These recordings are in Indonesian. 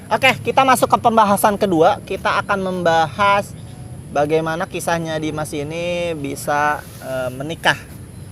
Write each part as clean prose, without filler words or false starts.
Oke, kita masuk ke pembahasan kedua. Kita akan membahas bagaimana kisahnya Dimas ini bisa menikah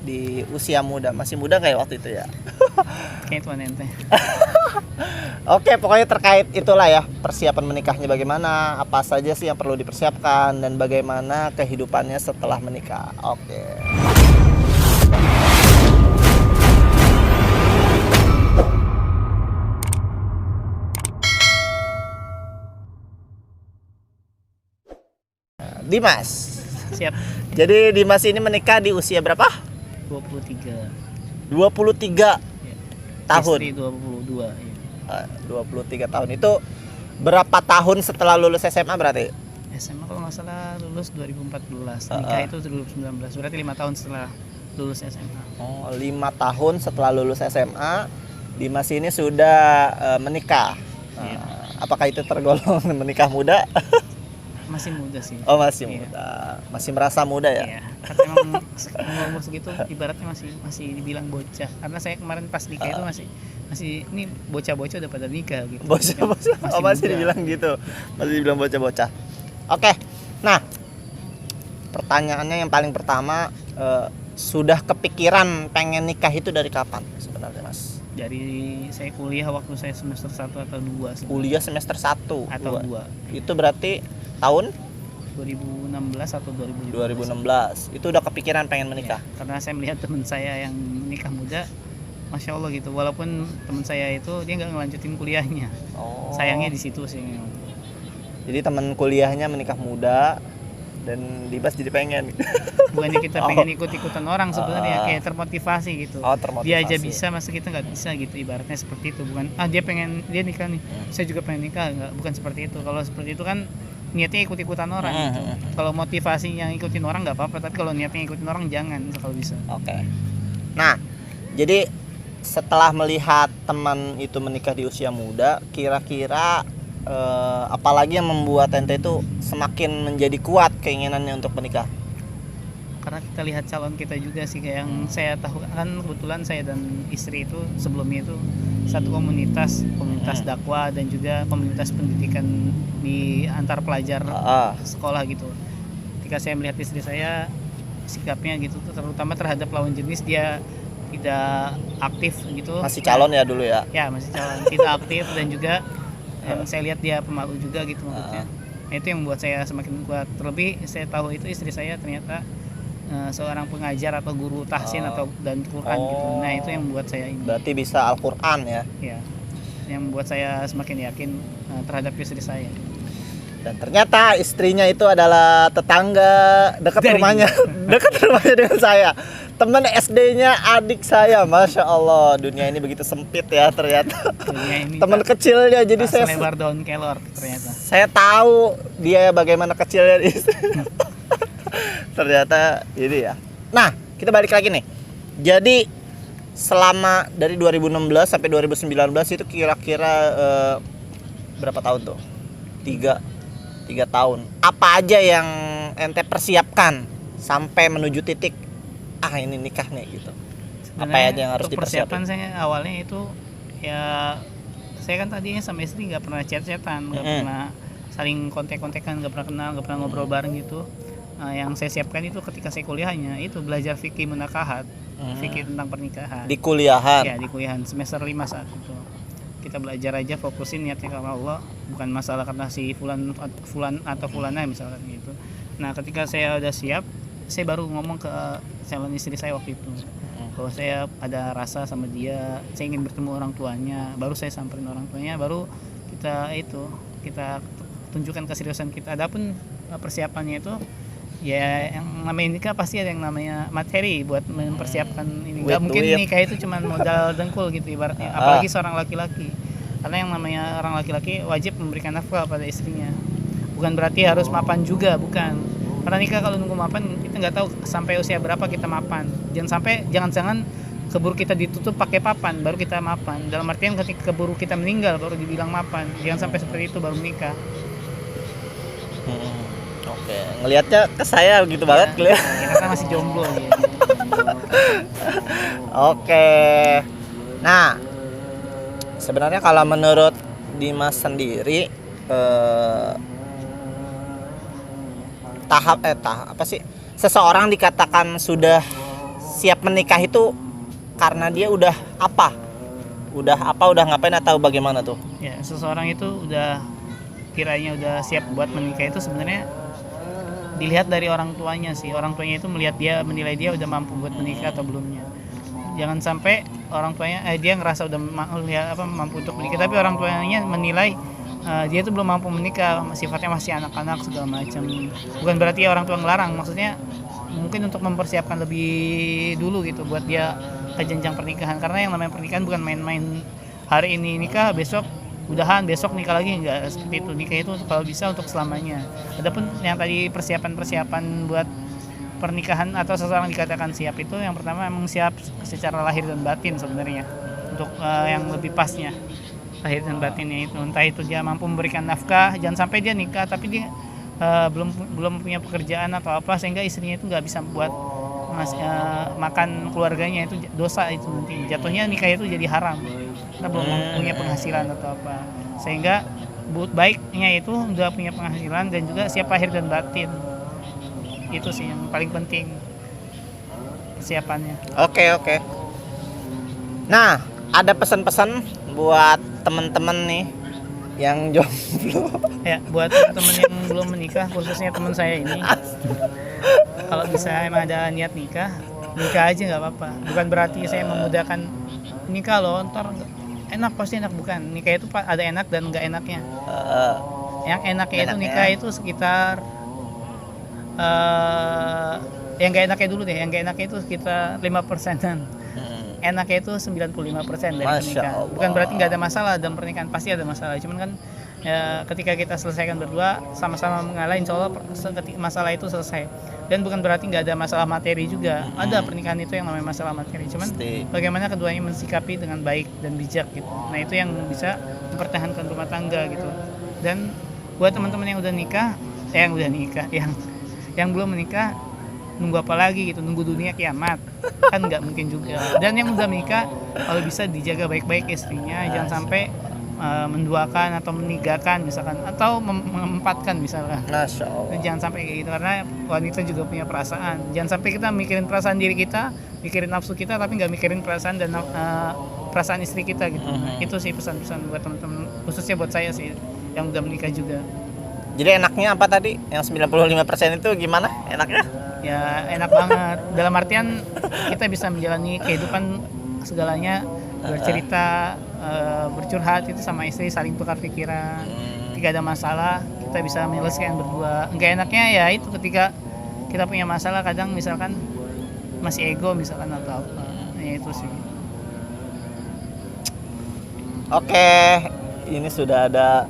di usia muda. Masih muda kayak waktu itu ya. Kayak tuan ente. Oke, pokoknya terkait itulah ya, persiapan menikahnya bagaimana, apa saja sih yang perlu dipersiapkan, dan bagaimana kehidupannya setelah menikah. Oke. Dimas. Siap. Jadi Dimas ini menikah di usia berapa? 23. 23 Ya. tahun. Istri 22. Ya. 23 tahun itu berapa tahun setelah lulus SMA berarti? SMA kalau nggak salah lulus 2014. Nikah itu 2019. Berarti 5 tahun setelah lulus SMA. Oh, 5 tahun setelah lulus SMA, Dimas ini sudah menikah. Iya. Apakah itu tergolong menikah muda? Masih muda sih. Oh, masih Iya. muda. Masih merasa muda ya? Iya. Karena emang umur segitu ibaratnya masih dibilang bocah. Karena saya kemarin pas nikah itu masih ini bocah-bocah udah pada nikah gitu. Bocah-bocah. Oh, masih muda. dibilang gitu. Masih dibilang bocah-bocah. Oke. Nah, pertanyaannya yang paling pertama, sudah kepikiran pengen nikah itu dari kapan sebenarnya, Mas? Dari saya kuliah waktu saya semester 1 atau 2 sebenarnya. Kuliah semester 1 Atau 2. Itu berarti tahun 2016 atau 2015. 2016. Itu udah kepikiran pengen menikah. Ya, karena saya melihat teman saya yang menikah muda, masya Allah gitu. Walaupun teman saya itu dia nggak ngelanjutin kuliahnya. Oh. Sayangnya di situ sih memang. Jadi teman kuliahnya menikah muda dan Dimas jadi pengen. Bukannya kita pengen ikut-ikutan orang sebenarnya, kayak termotivasi gitu. Oh, termotivasi. Dia aja bisa, masa kita nggak bisa gitu. Ibaratnya seperti itu. Bukan dia nikah nih, saya juga pengen nikah. Nggak, bukan seperti itu. Kalau seperti itu kan niatnya ikut-ikutan orang gitu. Kalau motivasinya ngikutin orang nggak apa-apa, tapi kalau niatnya ngikutin orang jangan kalau bisa. Oke. Nah, jadi setelah melihat teman itu menikah di usia muda, kira-kira apalagi yang membuat ente itu semakin menjadi kuat keinginannya untuk menikah? Karena kita lihat calon kita juga sih, kayak yang saya tahu kan kebetulan saya dan istri itu sebelumnya itu satu komunitas dakwah dan juga komunitas pendidikan di antar pelajar sekolah gitu. Ketika saya melihat istri saya sikapnya gitu, terutama terhadap lawan jenis, dia tidak aktif gitu. Masih calon ya dulu ya? Ya masih calon, tidak aktif, dan juga yang saya lihat dia pemalu juga gitu maksudnya. Nah, itu yang membuat saya semakin kuat. Terlebih saya tahu itu istri saya ternyata seorang pengajar atau guru tahsin dan Quran gitu. Nah, itu yang membuat saya ini. Berarti bisa Al-Qur'an ya? Ya. Yang membuat saya semakin yakin terhadap istri saya. Dan ternyata istrinya itu adalah tetangga dekat rumahnya, dekat rumahnya dengan saya. Teman SD-nya adik saya, masya Allah. Dunia ini begitu sempit ya ternyata. Teman kecilnya, jadi saya selebar daun kelor ternyata. Saya tahu dia bagaimana kecilnya istri. Ternyata ini ya. Nah, kita balik lagi nih. Jadi selama dari 2016 sampai 2019 itu kira-kira berapa tahun tuh? 3 tahun. Apa aja yang ente persiapkan sampai menuju titik ini nikah nih gitu? Apa aja yang harus dipersiapkan? Persiapan saya awalnya itu ya, saya kan tadinya sama istri nggak pernah chat-chatan, nggak pernah saling kontek-kontekan, nggak pernah kenal, nggak pernah ngobrol bareng gitu. Yang saya siapkan itu ketika saya kuliahnya itu belajar fikih munakahat, fikih tentang pernikahan. Di kuliahan? Ya, di kuliahan semester 5 saat itu. Kita belajar aja, fokusin niatnya karena Allah, bukan masalah karena si fulan atau fulana misalkan gitu. Nah, ketika saya udah siap, saya baru ngomong ke calon istri saya waktu itu bahwa saya ada rasa sama dia, saya ingin bertemu orang tuanya. Baru saya samperin orang tuanya, baru kita tunjukkan keseriusan kita. Adapun persiapannya itu ya, yang namanya nikah pasti ada yang namanya materi buat mempersiapkan ini. Nggak mungkin nikah itu cuma modal dengkul gitu ibaratnya, apalagi seorang laki-laki. Karena yang namanya orang laki-laki wajib memberikan nafkah pada istrinya. Bukan berarti harus mapan juga, bukan. Karena nikah kalau nunggu mapan, kita nggak tahu sampai usia berapa kita mapan. Jangan-jangan keburu kita ditutup pakai papan baru kita mapan. Dalam artian ketika keburu kita meninggal baru dibilang mapan. Jangan sampai seperti itu baru menikah. Oke, ngelihatnya ke saya gitu banget kelihatan. Karena masih jomblo gitu. Oke. Nah, sebenarnya kalau menurut Dimas sendiri tahap apa sih, seseorang dikatakan sudah siap menikah itu karena dia udah ngapain atau bagaimana tuh? Ya, seseorang itu udah kiranya udah siap buat menikah itu sebenarnya dilihat dari orang tuanya sih. Orang tuanya itu menilai dia udah mampu buat menikah atau belumnya. Jangan sampai orang tuanya dia ngerasa udah mampu untuk menikah, tapi orang tuanya menilai dia itu belum mampu menikah, sifatnya masih anak-anak segala macam. Bukan berarti orang tua ngelarang, maksudnya mungkin untuk mempersiapkan lebih dulu gitu buat dia ke jenjang pernikahan, karena yang namanya pernikahan bukan main-main. Hari ini nikah, besok udahan, besok nikah lagi, enggak seperti itu. Nikah itu kalau bisa untuk selamanya. Adapun yang tadi persiapan buat pernikahan atau seseorang dikatakan siap itu, yang pertama emang siap secara lahir dan batin sebenarnya. Untuk yang lebih pasnya lahir dan batinnya itu, entah itu dia mampu memberikan nafkah, jangan sampai dia nikah tapi dia belum punya pekerjaan atau apa sehingga istrinya itu nggak bisa buat makan keluarganya, itu dosa, itu nanti jatuhnya nikah itu jadi haram karena belum punya penghasilan atau apa. Sehingga baiknya itu udah punya penghasilan dan juga siap lahir dan batin. Itu sih yang paling penting persiapannya. Oke. Nah, ada pesan-pesan buat teman-teman nih yang jomblo. Ya, buat teman-teman yang belum menikah, khususnya teman saya ini, kalau bisa emang ada niat nikah aja nggak apa-apa. Bukan berarti saya memudahkan nikah loh, ntar enak, pasti enak, bukan. Nikah itu ada enak dan nggak enaknya. Yang enaknya itu nikah itu sekitar yang nggak enaknya dulu deh. Yang nggak enaknya itu sekitar 5%-an. Enaknya itu 95% dari pernikahan. Bukan berarti nggak ada masalah dalam pernikahan, pasti ada masalah. Cuman kan ya, ketika kita selesaikan berdua sama-sama mengalah, insya Allah masalah itu selesai. Dan bukan berarti nggak ada masalah materi juga. Ada pernikahan itu yang namanya masalah materi. Cuman bagaimana keduanya mensikapi dengan baik dan bijak gitu. Nah itu yang bisa mempertahankan rumah tangga gitu. Dan buat teman-teman yang udah nikah, yang belum menikah, nunggu apa lagi gitu, nunggu dunia kiamat kan nggak mungkin juga. Dan yang udah menikah kalau bisa dijaga baik-baik istrinya, jangan sampai menduakan atau meninggalkan misalkan, atau mengempatkan misalkan. Masya Allah. Jangan sampai kayak gitu, karena wanita juga punya perasaan. Jangan sampai kita mikirin perasaan diri kita, mikirin nafsu kita, tapi nggak mikirin perasaan dan perasaan istri kita gitu. Itu sih pesan-pesan buat teman-teman, khususnya buat saya sih yang udah menikah juga. Jadi enaknya apa tadi? Yang 95% itu gimana enaknya? Ya enak banget, dalam artian kita bisa menjalani kehidupan segalanya, bercerita, bercurhat itu sama istri, saling tukar pikiran. Ketika ada masalah kita bisa menyelesaikan berdua. Enggak enaknya ya itu ketika kita punya masalah, kadang misalkan masih ego misalkan atau apa, ya itu sih. Oke, ini sudah ada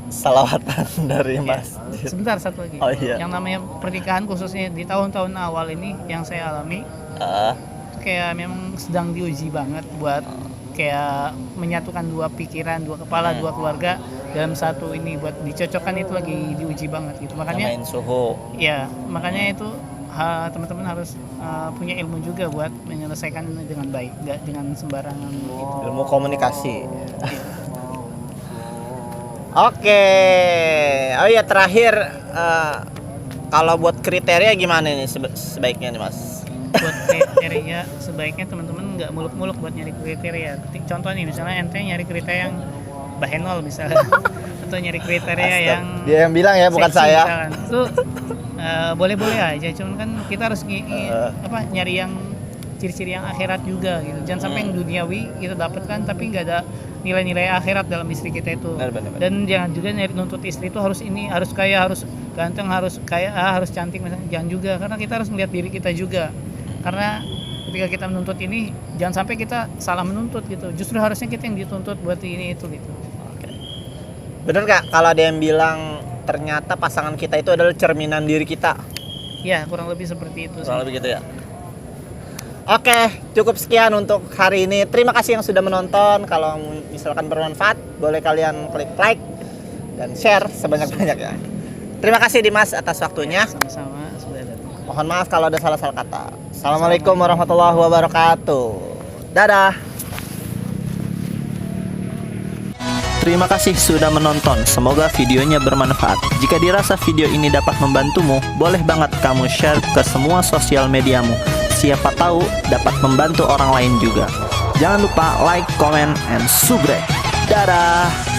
salawatan dari Mas. Sebentar, satu lagi. Oh, iya. Yang namanya pernikahan khususnya di tahun-tahun awal ini yang saya alami, itu kayak memang sedang diuji banget buat kayak menyatukan dua pikiran, dua kepala, dua keluarga dalam satu ini, buat dicocokkan itu lagi diuji banget gitu. Makanya main suhu. Ya, makanya itu teman-teman harus punya ilmu juga buat menyelesaikan dengan baik, nggak dengan sembarangan gitu. Ilmu komunikasi. Oke. Oh iya, terakhir kalau buat kriteria gimana nih sebaiknya nih Mas? Buat kriteria sebaiknya teman-teman nggak muluk-muluk buat nyari kriteria. Contoh nih, misalnya ente nyari kriteria yang bahenol misalnya, atau nyari kriteria yang dia yang bilang ya, bukan seksi, saya. misalkan. Itu boleh-boleh aja, cuman kan kita harus nyari yang ciri-ciri yang akhirat juga gitu. Jangan sampai yang duniawi kita dapatkan tapi nggak ada nilai-nilai akhirat dalam istri kita itu. Benar. Dan jangan juga nuntut istri itu harus ini, harus kaya, harus ganteng, harus kaya, harus cantik misalnya. Jangan juga, karena kita harus melihat diri kita juga. Karena ketika kita menuntut ini, jangan sampai kita salah menuntut gitu. Justru harusnya kita yang dituntut buat ini itu gitu. Oke. Bener gak kalau ada yang bilang ternyata pasangan kita itu adalah cerminan diri kita? Ya, kurang lebih seperti itu. Kurang lebih gitu ya. Oke, cukup sekian untuk hari ini. Terima kasih yang sudah menonton. Kalau misalkan bermanfaat, boleh kalian klik like dan share sebanyak-banyaknya. Terima kasih Dimas atas waktunya. Sama-sama, sudah datang. Mohon maaf kalau ada salah-salah kata. Assalamualaikum warahmatullahi wabarakatuh. Dadah. Terima kasih sudah menonton, semoga videonya bermanfaat. Jika dirasa video ini dapat membantumu, boleh banget kamu share ke semua sosial mediamu. Siapa tahu dapat membantu orang lain juga. Jangan lupa like, comment, and subscribe. Dadah!